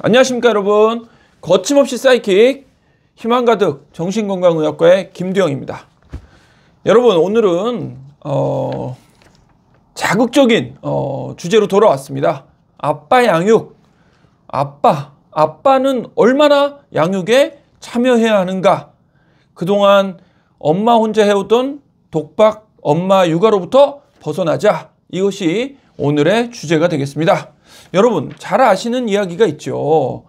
안녕하십니까 여러분. 거침없이 사이킥 희망 가득 정신건강의학과의 김두영입니다. 여러분 오늘은 자극적인 주제로 돌아왔습니다. 아빠 양육. 아빠는 얼마나 양육에 참여해야 하는가. 그동안 엄마 혼자 해오던 독박 엄마 육아로부터 벗어나자. 이것이 오늘의 주제가 되겠습니다. 여러분 잘 아시는 이야기가 있죠.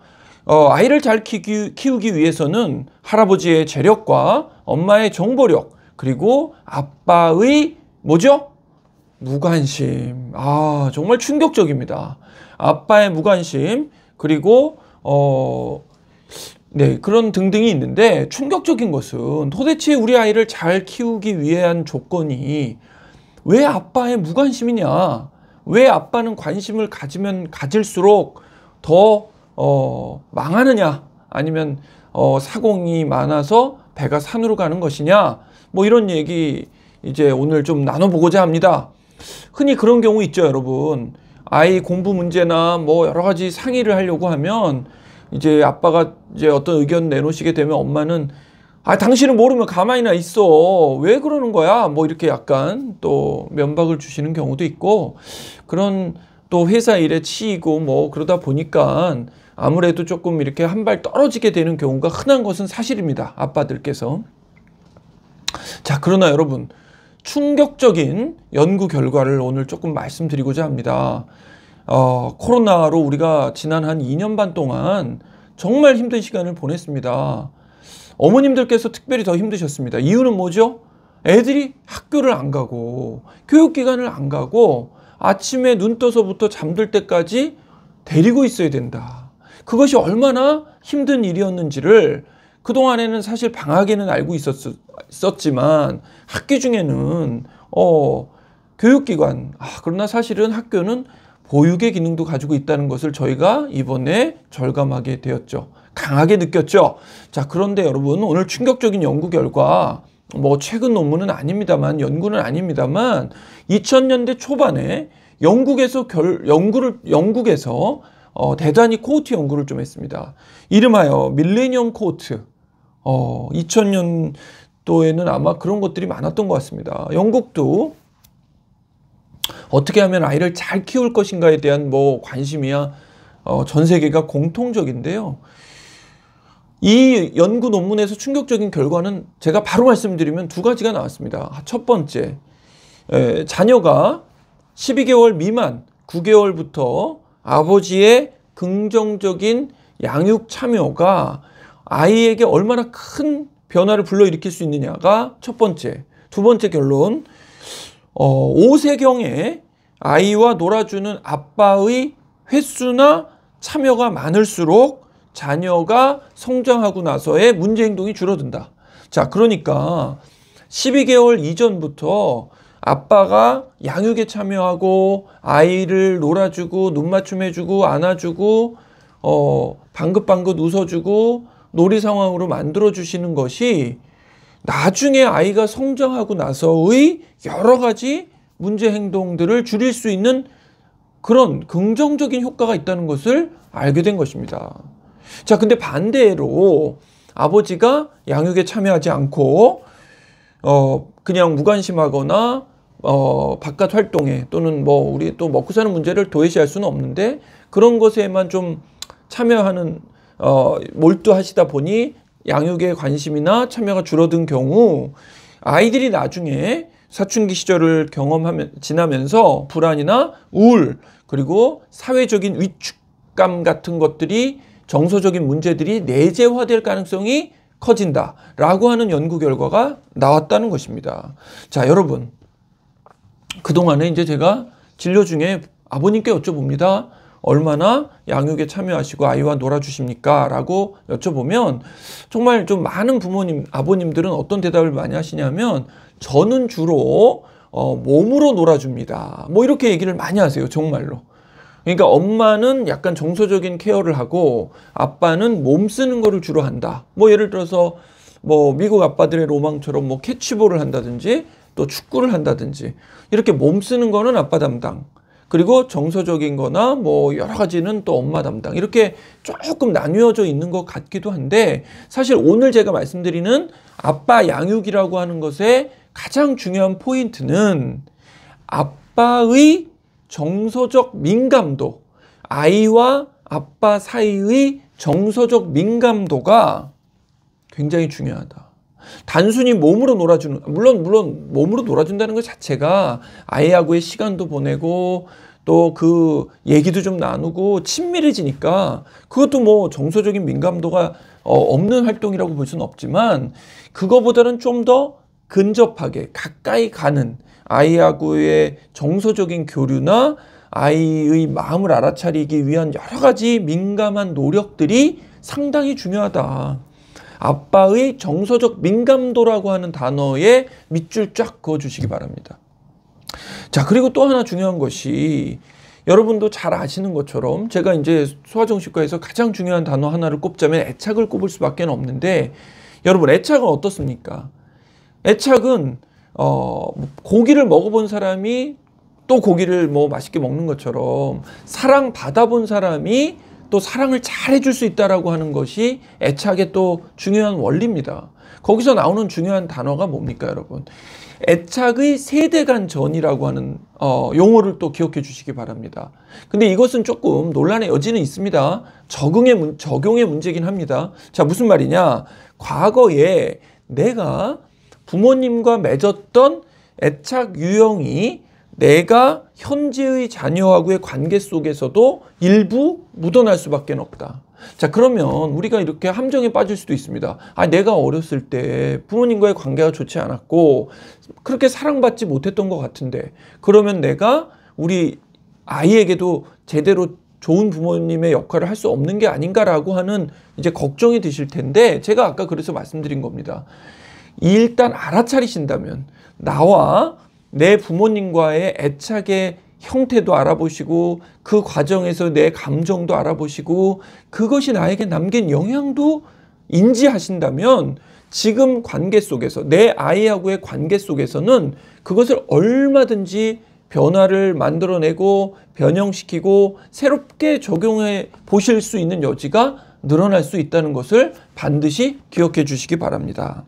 아이를 잘 키우기 위해서는 할아버지의 재력과 엄마의 정보력, 그리고 아빠의 뭐죠? 무관심. 정말 충격적입니다. 아빠의 무관심, 그리고 그런 등등이 있는데, 충격적인 것은 도대체 우리 아이를 잘 키우기 위한 조건이 왜 아빠의 무관심이냐? 왜 아빠는 관심을 가지면 가질수록 더 망하느냐? 아니면 사공이 많아서 배가 산으로 가는 것이냐? 뭐 이런 얘기 이제 오늘 좀 나눠보고자 합니다. 흔히 그런 경우 있죠, 여러분. 아이 공부 문제나 뭐 여러 가지 상의를 하려고 하면 이제 아빠가 이제 어떤 의견 내놓으시게 되면 엄마는 당신은 모르면 가만히나 있어. 왜 그러는 거야? 뭐 이렇게 약간 또 면박을 주시는 경우도 있고, 그런 또 회사 일에 치이고 뭐 그러다 보니까 아무래도 조금 이렇게 한 발 떨어지게 되는 경우가 흔한 것은 사실입니다. 아빠들께서. 자, 그러나 여러분, 충격적인 연구 결과를 오늘 조금 말씀드리고자 합니다. 코로나로 우리가 지난 한 2년 반 동안 정말 힘든 시간을 보냈습니다. 어머님들께서 특별히 더 힘드셨습니다. 이유는 뭐죠? 애들이 학교를 안 가고 교육기관을 안 가고 아침에 눈 떠서부터 잠들 때까지 데리고 있어야 된다. 그것이 얼마나 힘든 일이었는지를 그동안에는 사실 방학에는 알고 있었지만 학기 중에는 교육기관, 그러나 사실은 학교는 보육의 기능도 가지고 있다는 것을 저희가 이번에 절감하게 되었죠. 강하게 느꼈죠. 자, 그런데 여러분, 오늘 충격적인 연구 결과, 뭐 최근 논문은 아닙니다만, 연구는 아닙니다만 2000년대 초반에 영국에서 대단히 코호트 연구를 좀 했습니다. 이름하여 밀레니엄 코호트. 2000년도에는 아마 그런 것들이 많았던 것 같습니다. 영국도 어떻게 하면 아이를 잘 키울 것인가에 대한 뭐 관심이야 전 세계가 공통적인데요. 이 연구 논문에서 충격적인 결과는 제가 바로 말씀드리면 두 가지가 나왔습니다. 첫 번째, 자녀가 12개월 미만 9개월부터 아버지의 긍정적인 양육 참여가 아이에게 얼마나 큰 변화를 불러일으킬 수 있느냐가 첫 번째. 두 번째 결론, 5세경에 아이와 놀아주는 아빠의 횟수나 참여가 많을수록 자녀가 성장하고 나서의 문제 행동이 줄어든다. 자, 그러니까 12개월 이전부터 아빠가 양육에 참여하고 아이를 놀아주고 눈맞춤해주고 안아주고 방긋방긋 웃어주고 놀이 상황으로 만들어주시는 것이 나중에 아이가 성장하고 나서의 여러 가지 문제 행동들을 줄일 수 있는 그런 긍정적인 효과가 있다는 것을 알게 된 것입니다. 자, 근데 반대로 아버지가 양육에 참여하지 않고 그냥 무관심하거나 바깥 활동에 또는 뭐 우리 또 먹고 사는 문제를 도외시할 수는 없는데 그런 것에만 좀 참여하는 몰두하시다 보니 양육에 관심이나 참여가 줄어든 경우 아이들이 나중에 사춘기 시절을 지나면서 불안이나 우울, 그리고 사회적인 위축감 같은 것들이, 정서적인 문제들이 내재화될 가능성이 커진다라고 하는 연구 결과가 나왔다는 것입니다. 자, 여러분, 그동안에 이제 제가 진료 중에 아버님께 여쭤봅니다. 얼마나 양육에 참여하시고 아이와 놀아주십니까? 라고 여쭤보면 정말 좀 많은 아버님들은 어떤 대답을 많이 하시냐면 저는 주로 몸으로 놀아줍니다. 뭐 이렇게 얘기를 많이 하세요. 정말로. 그러니까 엄마는 약간 정서적인 케어를 하고 아빠는 몸 쓰는 거를 주로 한다. 뭐 예를 들어서 뭐 미국 아빠들의 로망처럼 뭐 캐치볼을 한다든지 또 축구를 한다든지 이렇게 몸 쓰는 거는 아빠 담당. 그리고 정서적인 거나 뭐 여러 가지는 또 엄마 담당. 이렇게 조금 나뉘어져 있는 것 같기도 한데 사실 오늘 제가 말씀드리는 아빠 양육이라고 하는 것의 가장 중요한 포인트는 아빠의 정서적 민감도, 아이와 아빠 사이의 정서적 민감도가 굉장히 중요하다. 단순히 몸으로 놀아주는, 물론 몸으로 놀아준다는 것 자체가 아이하고의 시간도 보내고 또 그 얘기도 좀 나누고 친밀해지니까 그것도 뭐 정서적인 민감도가 없는 활동이라고 볼 수는 없지만 그거보다는 좀 더 근접하게 가까이 가는 아이하고의 정서적인 교류나 아이의 마음을 알아차리기 위한 여러 가지 민감한 노력들이 상당히 중요하다. 아빠의 정서적 민감도라고 하는 단어에 밑줄 쫙 그어주시기 바랍니다. 자, 그리고 또 하나 중요한 것이 여러분도 잘 아시는 것처럼 제가 이제 소아정신과에서 가장 중요한 단어 하나를 꼽자면 애착을 꼽을 수밖에 없는데 여러분 애착은 어떻습니까? 애착은 고기를 먹어본 사람이 또 고기를 뭐 맛있게 먹는 것처럼 사랑 받아본 사람이 또 사랑을 잘 해줄 수 있다라고 하는 것이 애착의 또 중요한 원리입니다. 거기서 나오는 중요한 단어가 뭡니까, 여러분? 애착의 세대 간 전이라고 하는 용어를 또 기억해 주시기 바랍니다. 근데 이것은 조금 논란의 여지는 있습니다. 적용의 문제긴 합니다. 자, 무슨 말이냐? 과거에 내가 부모님과 맺었던 애착 유형이 내가 현재의 자녀하고의 관계 속에서도 일부 묻어날 수밖에 없다. 자, 그러면 우리가 이렇게 함정에 빠질 수도 있습니다. 아, 내가 어렸을 때 부모님과의 관계가 좋지 않았고 그렇게 사랑받지 못했던 것 같은데 그러면 내가 우리 아이에게도 제대로 좋은 부모님의 역할을 할 수 없는 게 아닌가라고 하는 이제 걱정이 드실 텐데 제가 아까 그래서 말씀드린 겁니다. 일단 알아차리신다면 나와 내 부모님과의 애착의 형태도 알아보시고 그 과정에서 내 감정도 알아보시고 그것이 나에게 남긴 영향도 인지하신다면 지금 관계 속에서 내 아이하고의 관계 속에서는 그것을 얼마든지 변화를 만들어내고 변형시키고 새롭게 적용해 보실 수 있는 여지가 늘어날 수 있다는 것을 반드시 기억해 주시기 바랍니다.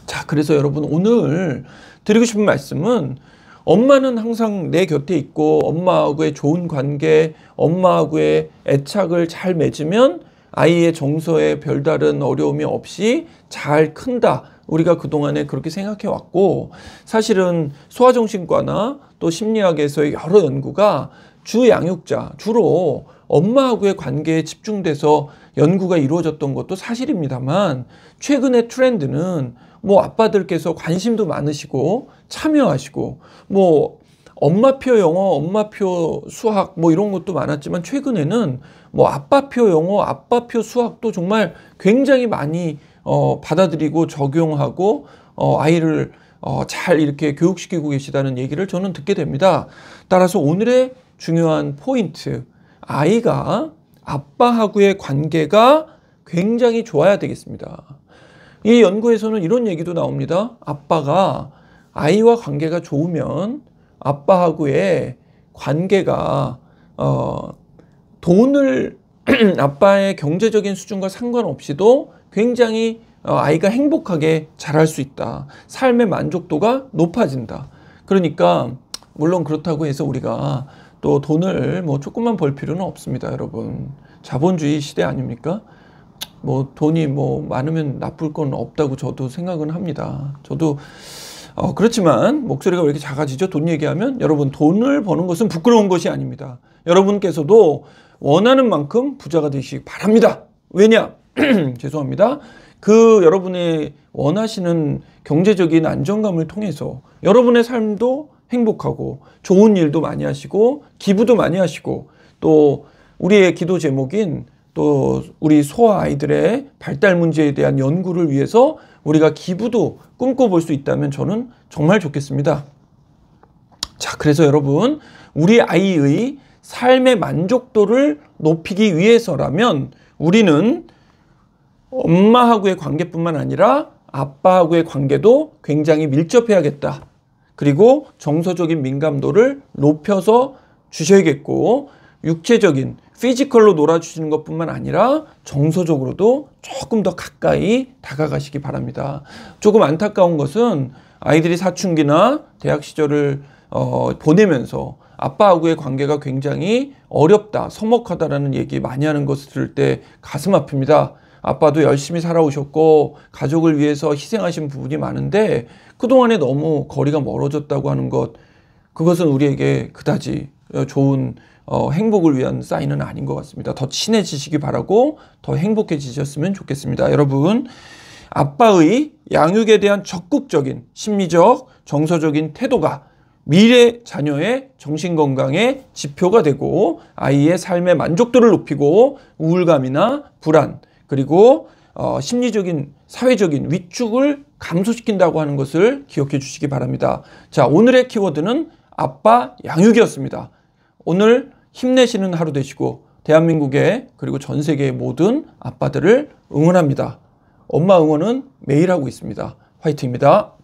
자, 그래서 여러분 오늘 드리고 싶은 말씀은 엄마는 항상 내 곁에 있고 엄마하고의 좋은 관계, 엄마하고의 애착을 잘 맺으면 아이의 정서에 별다른 어려움이 없이 잘 큰다. 우리가 그동안에 그렇게 생각해 왔고 사실은 소아정신과나 또 심리학에서의 여러 연구가 주 양육자, 주로 엄마하고의 관계에 집중돼서 연구가 이루어졌던 것도 사실입니다만 최근의 트렌드는 뭐 아빠들께서 관심도 많으시고 참여하시고 뭐 엄마표 영어, 엄마표 수학 뭐 이런 것도 많았지만 최근에는 뭐 아빠표 영어, 아빠표 수학도 정말 굉장히 많이 받아들이고 적용하고 아이를 잘 이렇게 교육시키고 계시다는 얘기를 저는 듣게 됩니다. 따라서 오늘의 중요한 포인트, 아이가 아빠하고의 관계가 굉장히 좋아야 되겠습니다. 이 연구에서는 이런 얘기도 나옵니다. 아빠가 아이와 관계가 좋으면 아빠하고의 관계가 돈을 아빠의 경제적인 수준과 상관없이도 굉장히 아이가 행복하게 자랄 수 있다. 삶의 만족도가 높아진다. 그러니까 물론 그렇다고 해서 우리가 또 돈을 뭐 조금만 벌 필요는 없습니다, 여러분. 자본주의 시대 아닙니까? 뭐 돈이 뭐 많으면 나쁠 건 없다고 저도 생각은 합니다. 저도 그렇지만 목소리가 왜 이렇게 작아지죠? 돈 얘기하면 여러분 돈을 버는 것은 부끄러운 것이 아닙니다. 여러분께서도 원하는 만큼 부자가 되시기 바랍니다. 왜냐? 죄송합니다. 그 여러분의 원하시는 경제적인 안정감을 통해서 여러분의 삶도 행복하고 좋은 일도 많이 하시고 기부도 많이 하시고 또 우리의 기도 제목인 또 우리 소아 아이들의 발달 문제에 대한 연구를 위해서 우리가 기부도 꿈꿔볼 수 있다면 저는 정말 좋겠습니다. 자, 그래서 여러분 우리 아이의 삶의 만족도를 높이기 위해서라면 우리는 엄마하고의 관계뿐만 아니라 아빠하고의 관계도 굉장히 밀접해야겠다. 그리고 정서적인 민감도를 높여서 주셔야겠고, 육체적인 피지컬로 놀아주시는 것뿐만 아니라 정서적으로도 조금 더 가까이 다가가시기 바랍니다. 조금 안타까운 것은 아이들이 사춘기나 대학 시절을 보내면서 아빠하고의 관계가 굉장히 어렵다, 서먹하다라는 얘기 많이 하는 것을 들을 때 가슴 아픕니다. 아빠도 열심히 살아오셨고 가족을 위해서 희생하신 부분이 많은데 그동안에 너무 거리가 멀어졌다고 하는 것, 그것은 우리에게 그다지 좋은 행복을 위한 사인은 아닌 것 같습니다. 더 친해지시기 바라고 더 행복해지셨으면 좋겠습니다. 여러분, 아빠의 양육에 대한 적극적인 심리적, 정서적인 태도가 미래 자녀의 정신건강의 지표가 되고 아이의 삶의 만족도를 높이고 우울감이나 불안, 그리고 심리적인, 사회적인 위축을 감소시킨다고 하는 것을 기억해 주시기 바랍니다. 자, 오늘의 키워드는 아빠 양육이었습니다. 오늘 힘내시는 하루 되시고 대한민국의 그리고 전 세계의 모든 아빠들을 응원합니다. 엄마 응원은 매일 하고 있습니다. 화이팅입니다.